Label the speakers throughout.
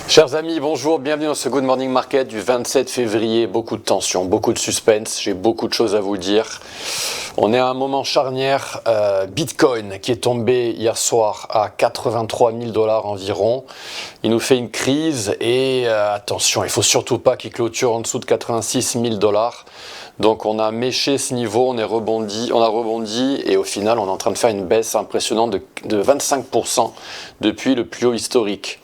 Speaker 1: Chers amis, bonjour, bienvenue dans ce Good Morning Market du 27 février. Beaucoup de tension, beaucoup de suspense, j'ai beaucoup de choses à vous dire. On est à un moment charnière, Bitcoin qui est tombé hier soir à 83 000 $ environ. Il nous fait une crise et attention, il ne faut surtout pas qu'il clôture en dessous de 86 000 $. Donc on a méché ce niveau, on a rebondi et au final on est en train de faire une baisse impressionnante de 25% depuis le plus haut historique.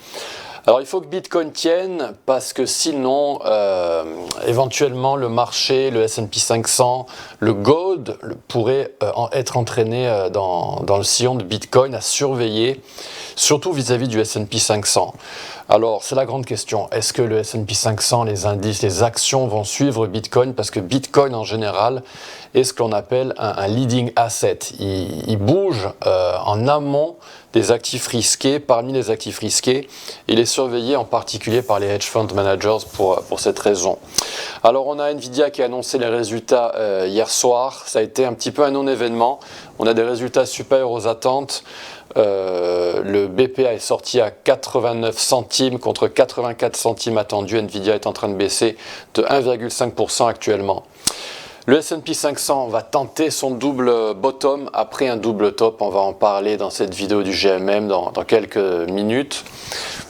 Speaker 1: Alors il faut que Bitcoin tienne parce que sinon, éventuellement le marché, le S&P 500, le gold pourrait être entraîné dans le sillon de Bitcoin à surveiller, surtout vis-à-vis du S&P 500. Alors c'est la grande question, est-ce que le S&P 500, les indices, les actions vont suivre Bitcoin? Parce que Bitcoin en général est ce qu'on appelle un leading asset. Il bouge en amont des actifs risqués, parmi les actifs risqués, il est surveillé en particulier par les hedge fund managers pour cette raison. Alors on a Nvidia qui a annoncé les résultats hier soir, ça a été un petit peu un non-événement, on a des résultats supérieurs aux attentes. Le BPA est sorti à 89 centimes contre 84 centimes attendus, Nvidia est en train de baisser de 1,5% actuellement. Le S&P 500 va tenter son double bottom après un double top. On va en parler dans cette vidéo du GMM dans quelques minutes.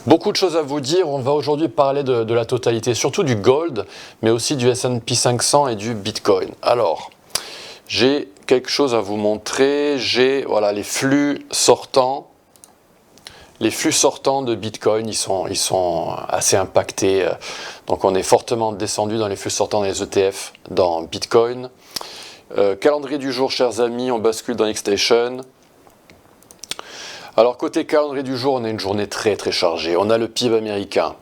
Speaker 1: Beaucoup de choses à vous dire. On va aujourd'hui parler de la totalité, surtout du gold, mais aussi du S&P 500 et du Bitcoin. Alors, j'ai quelque chose à vous montrer. J'ai les flux sortants. Les flux sortants de Bitcoin, ils sont assez impactés. Donc on est fortement descendu dans les flux sortants des ETF dans Bitcoin. Calendrier du jour, chers amis, on bascule dans Xstation. Alors côté calendrier du jour, on a une journée très très chargée. On a le PIB américain.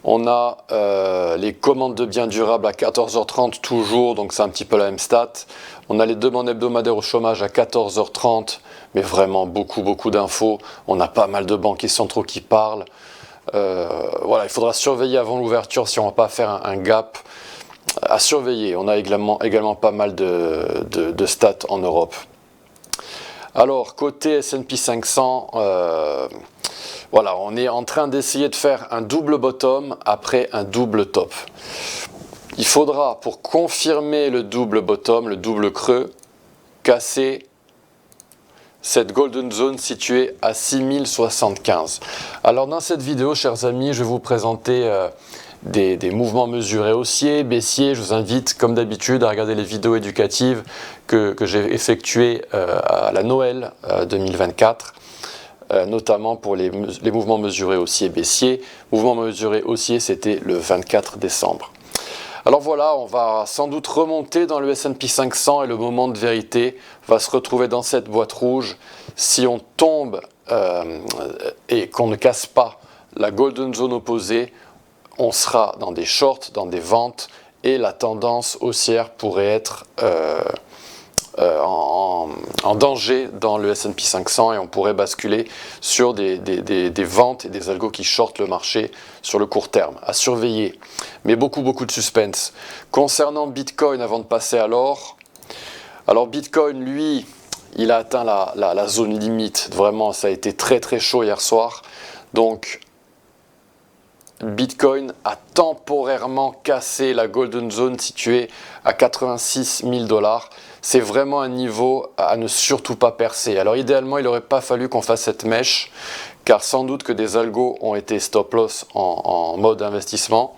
Speaker 1: On a les commandes de biens durables à 14h30 toujours, donc c'est un petit peu la même stat. On a les demandes hebdomadaires au chômage à 14h30, mais vraiment beaucoup d'infos. On a pas mal de banquiers centraux qui parlent. Il faudra surveiller avant l'ouverture si on ne va pas faire un gap à surveiller. On a également pas mal de stats en Europe. Alors, côté S&P 500, on est en train d'essayer de faire un double bottom après un double top. Il faudra, pour confirmer le double bottom, le double creux, casser cette golden zone située à 6075. Alors dans cette vidéo, chers amis, je vais vous présenter des mouvements mesurés haussiers, baissiers. Je vous invite, comme d'habitude, à regarder les vidéos éducatives que j'ai effectuées à la Noël 2024. Notamment pour les mouvements mesurés haussiers et baissiers. Mouvement mesuré haussier, c'était le 24 décembre. Alors voilà, on va sans doute remonter dans le S&P 500 et le moment de vérité va se retrouver dans cette boîte rouge. Si on tombe et qu'on ne casse pas la golden zone opposée, on sera dans des shorts, dans des ventes et la tendance haussière pourrait être en danger dans le S&P 500 et on pourrait basculer sur des ventes et des algos qui shortent le marché sur le court terme, à surveiller. Mais beaucoup de suspense. Concernant Bitcoin, avant de passer à l'or, alors Bitcoin, lui, il a atteint la zone limite. Vraiment, ça a été très chaud hier soir. Donc, Bitcoin a temporairement cassé la golden zone située à 86 000 $. C'est vraiment un niveau à ne surtout pas percer. Alors idéalement, il n'aurait pas fallu qu'on fasse cette mèche, car sans doute que des algos ont été stop loss en mode investissement.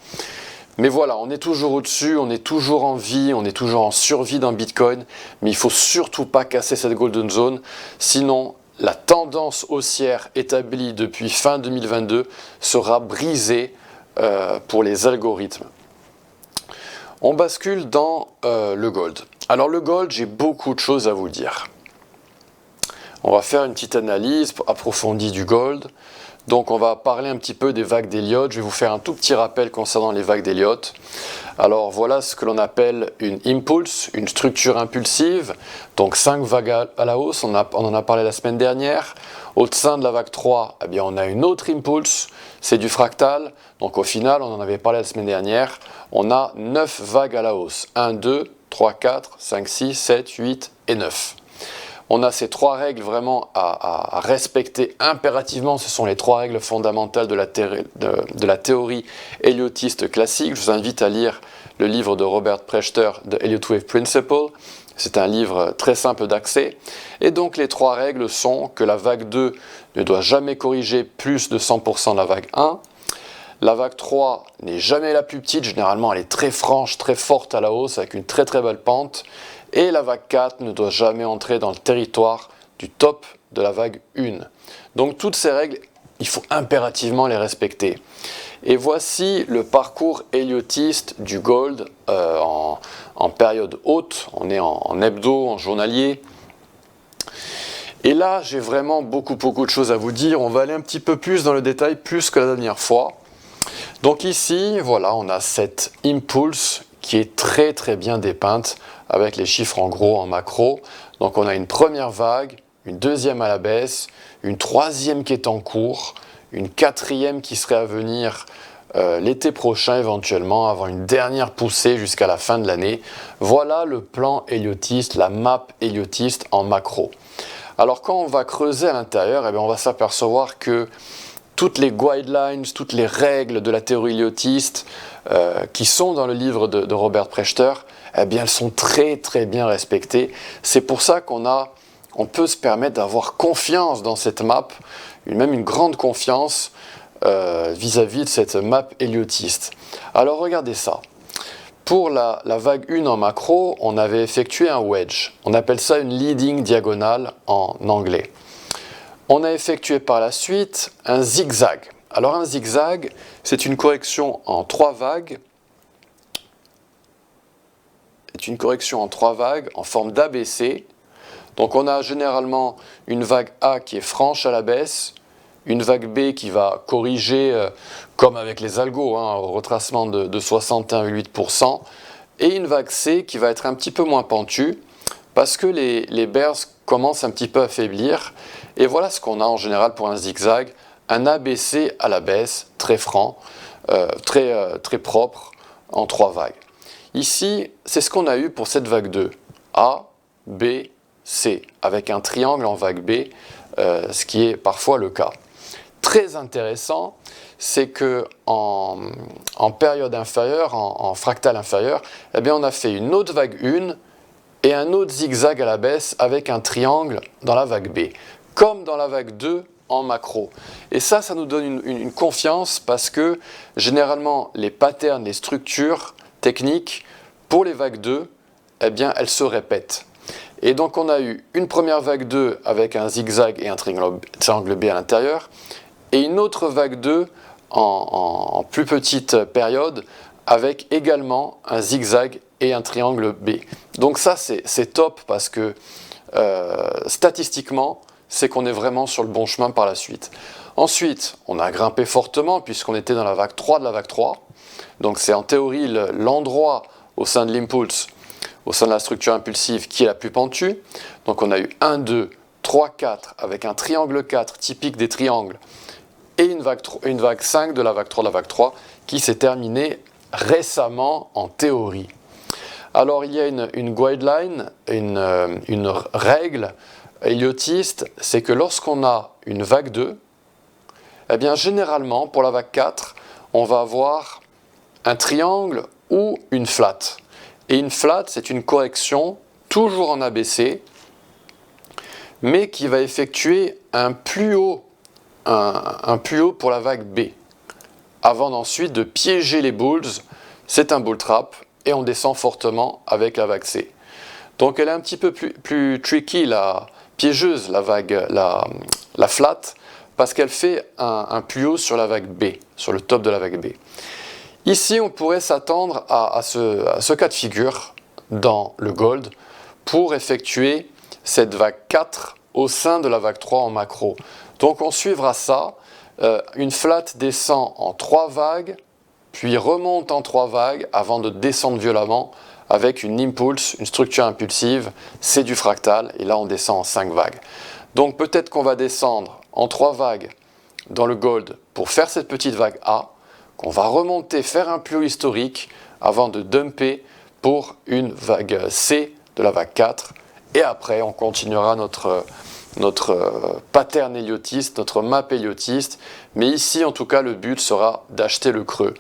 Speaker 1: Mais voilà, on est toujours au-dessus, on est toujours en vie, on est toujours en survie dans Bitcoin, mais il ne faut surtout pas casser cette golden zone, sinon la tendance haussière établie depuis fin 2022 sera brisée pour les algorithmes. On bascule dans le gold. Alors le gold, j'ai beaucoup de choses à vous dire. On va faire une petite analyse approfondie du gold. Donc on va parler un petit peu des vagues d'Elliott. Je vais vous faire un tout petit rappel concernant les vagues d'Elliott. Alors voilà ce que l'on appelle une impulse, une structure impulsive. Donc 5 vagues à la hausse, on en a parlé la semaine dernière. Au sein de la vague 3, eh bien, on a une autre impulse, c'est du fractal. Donc au final, on en avait parlé la semaine dernière, on a 9 vagues à la hausse. 1, 2, 3, 4, 5, 6, 7, 8 et 9. On a ces trois règles vraiment à respecter impérativement. Ce sont les trois règles fondamentales de la théorie héliotiste classique. Je vous invite à lire le livre de Robert Prechter, The Elliott Wave Principle. C'est un livre très simple d'accès. Et donc les trois règles sont que la vague 2 ne doit jamais corriger plus de 100% de la vague 1. La vague 3 n'est jamais la plus petite, généralement elle est très franche, très forte à la hausse, avec une très très belle pente. Et la vague 4 ne doit jamais entrer dans le territoire du top de la vague 1. Donc toutes ces règles, il faut impérativement les respecter. Et voici le parcours héliotiste du gold en période haute. On est en hebdo, en journalier. Et là, j'ai vraiment beaucoup de choses à vous dire. On va aller un petit peu plus dans le détail, plus que la dernière fois. Donc ici, voilà, on a cette impulse qui est très bien dépeinte avec les chiffres en gros, en macro. Donc on a une première vague, une deuxième à la baisse, une troisième qui est en cours, une quatrième qui serait à venir l'été prochain éventuellement, avant une dernière poussée jusqu'à la fin de l'année. Voilà le plan héliotiste, la map héliotiste en macro. Alors quand on va creuser à l'intérieur, on va s'apercevoir que toutes les guidelines, toutes les règles de la théorie héliotiste qui sont dans le livre de Robert Prechter, elles sont très bien respectées. C'est pour ça on peut se permettre d'avoir confiance dans cette map, même une grande confiance vis-à-vis de cette map héliotiste. Alors regardez ça. Pour la vague 1 en macro, on avait effectué un wedge. On appelle ça une leading diagonale en anglais. On a effectué par la suite un zigzag. Alors un zigzag, c'est une correction en 3 vagues. C'est une correction en 3 vagues en forme d'ABC. Donc on a généralement une vague A qui est franche à la baisse, une vague B qui va corriger comme avec les algos, au retracement de 61,8%, et une vague C qui va être un petit peu moins pentue parce que les bears commencent un petit peu à faiblir. Et voilà ce qu'on a en général pour un zigzag, un ABC à la baisse, très franc, très propre, en 3 vagues. Ici, c'est ce qu'on a eu pour cette vague 2, A, B, C, avec un triangle en vague B, ce qui est parfois le cas. Très intéressant, c'est que en période inférieure, en fractal inférieur, on a fait une autre vague 1 et un autre zigzag à la baisse avec un triangle dans la vague B, comme dans la vague 2 en macro. Et ça nous donne une confiance parce que généralement les patterns, les structures techniques pour les vagues 2, elles se répètent. Et donc on a eu une première vague 2 avec un zigzag et un triangle B à l'intérieur, et une autre vague 2 en plus petite période avec également un zigzag et un triangle B. Donc ça c'est top parce que statistiquement c'est qu'on est vraiment sur le bon chemin par la suite. Ensuite on a grimpé fortement puisqu'on était dans la vague 3 de la vague 3. Donc c'est en théorie l'endroit au sein de l'impulse, au sein de la structure impulsive qui est la plus pentue. Donc on a eu 1, 2, 3, 4 avec un triangle 4 typique des triangles et une vague 5 de la vague 3 de la vague 3 qui s'est terminée récemment en théorie. Alors il y a une guideline, une règle héliotiste, c'est que lorsqu'on a une vague 2, généralement pour la vague 4, on va avoir un triangle ou une flat. Et une flat, c'est une correction toujours en ABC, mais qui va effectuer un plus haut pour la vague B, avant ensuite de piéger les bulls. C'est un bull trap et on descend fortement avec la vague C. Donc elle est un petit peu plus tricky, piégeuse, la flat, parce qu'elle fait un plus haut sur la vague B, sur le top de la vague B. Ici, on pourrait s'attendre à ce cas de figure dans le gold pour effectuer cette vague 4 au sein de la vague 3 en macro. Donc on suivra ça. Une flat descend en 3 vagues, puis remonte en 3 vagues avant de descendre violemment avec une impulse, une structure impulsive, c'est du fractal, et là on descend en 5 vagues. Donc peut-être qu'on va descendre en 3 vagues dans le gold pour faire cette petite vague A, qu'on va remonter, faire un plus haut historique avant de dumper pour une vague C de la vague 4 Et après, on continuera notre pattern héliotiste, notre map héliotiste. Mais ici, en tout cas, le but sera d'acheter le creux.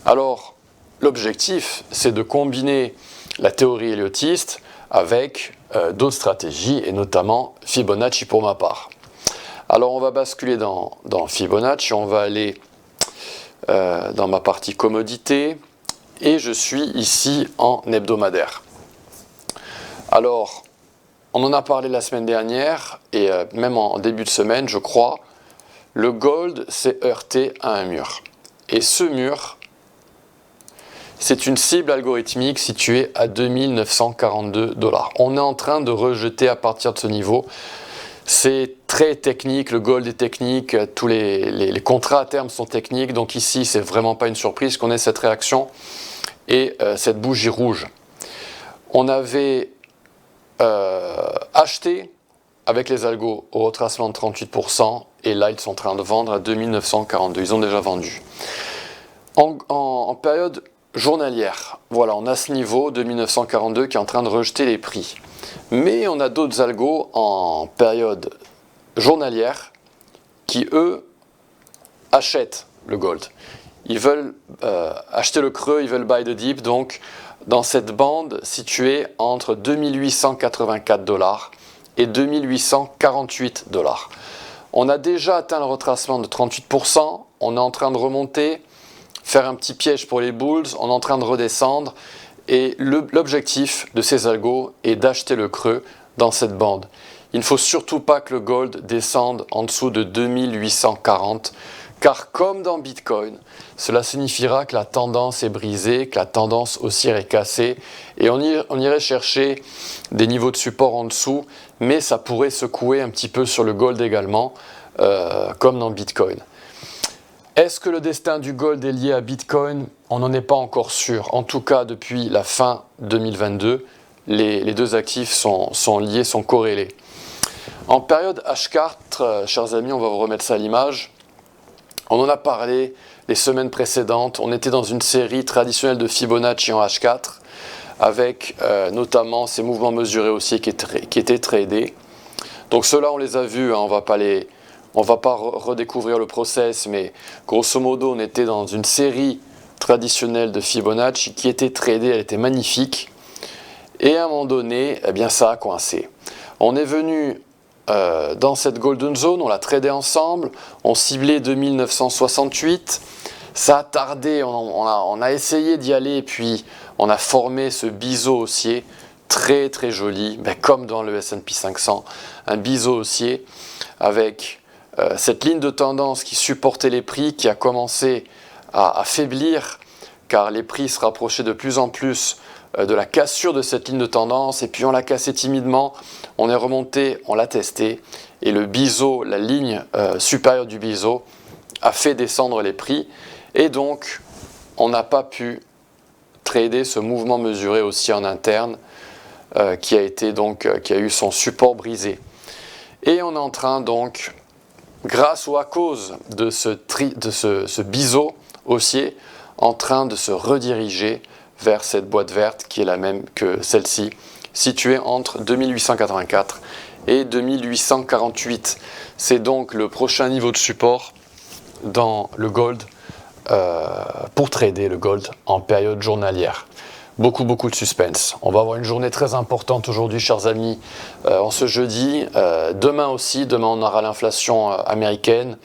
Speaker 1: Alors, l'objectif, c'est de combiner la théorie héliotiste avec d'autres stratégies, et notamment Fibonacci pour ma part. Alors, on va basculer dans Fibonacci, on va aller dans ma partie commodité, et je suis ici en hebdomadaire. Alors, on en a parlé la semaine dernière, et même en début de semaine, je crois, le gold s'est heurté à un mur. Et ce mur, c'est une cible algorithmique située à 2942 $. On est en train de rejeter à partir de ce niveau. C'est très technique, le gold est technique, tous les contrats à terme sont techniques, donc ici, c'est vraiment pas une surprise qu'on ait cette réaction et cette bougie rouge. On avait acheté avec les algos au retracement de 38%, et là, ils sont en train de vendre à 2942, ils ont déjà vendu. En période journalière, voilà, on a ce niveau 2942 qui est en train de rejeter les prix. Mais on a d'autres algos en période journalière qui, eux, achètent le gold. Ils veulent acheter le creux, ils veulent buy the dip, donc dans cette bande située entre 2884 $ et 2848 $. On a déjà atteint le retracement de 38%, on est en train de remonter, faire un petit piège pour les bulls, on est en train de redescendre, et l'objectif de ces algos est d'acheter le creux dans cette bande. Il ne faut surtout pas que le gold descende en dessous de 2840, car comme dans Bitcoin, cela signifiera que la tendance est brisée, que la tendance haussière est cassée, et on irait chercher des niveaux de support en dessous, mais ça pourrait secouer un petit peu sur le gold également, comme dans Bitcoin. Est-ce que le destin du gold est lié à Bitcoin? On n'en est pas encore sûr. En tout cas, depuis la fin 2022, les deux actifs sont liés, sont corrélés. En période H4, chers amis, on va vous remettre ça à l'image. On en a parlé les semaines précédentes. On était dans une série traditionnelle de Fibonacci en H4, avec notamment ces mouvements mesurés haussiers qui étaient tradés. Donc ceux-là, on les a vus, hein, on ne va pas redécouvrir le process, mais grosso modo, on était dans une série traditionnelle de Fibonacci qui était tradée, elle était magnifique. Et à un moment donné, eh bien, ça a coincé. On est venu dans cette golden zone, on l'a tradé ensemble, on ciblait 2968. Ça a tardé, on a essayé d'y aller, et puis on a formé ce biseau haussier très très joli, comme dans le S&P 500, un biseau haussier avec cette ligne de tendance qui supportait les prix, qui a commencé à faiblir, car les prix se rapprochaient de plus en plus de la cassure de cette ligne de tendance, et puis on l'a cassé timidement, on est remonté, on l'a testé, et le biseau, la ligne supérieure du biseau, a fait descendre les prix, et donc on n'a pas pu trader ce mouvement mesuré aussi en interne, qui a eu son support brisé. Et on est en train donc, grâce ou à cause de ce biseau haussier, en train de se rediriger vers cette boîte verte qui est la même que celle-ci, située entre 2884 et 2848. C'est donc le prochain niveau de support dans le gold, pour trader le gold en période journalière. Beaucoup de suspense. On va avoir une journée très importante aujourd'hui, chers amis, en ce jeudi. Demain aussi, demain on aura l'inflation américaine.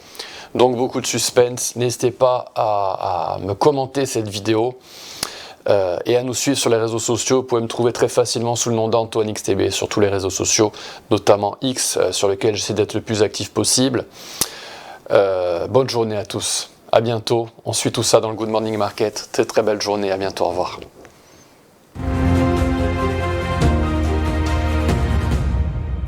Speaker 1: Donc beaucoup de suspense. N'hésitez pas à me commenter cette vidéo et à nous suivre sur les réseaux sociaux. Vous pouvez me trouver très facilement sous le nom d'Antoine XTB sur tous les réseaux sociaux, notamment X, sur lequel j'essaie d'être le plus actif possible. Bonne journée à tous. À bientôt. On suit tout ça dans le Good Morning Market. Très belle journée. À bientôt. Au revoir.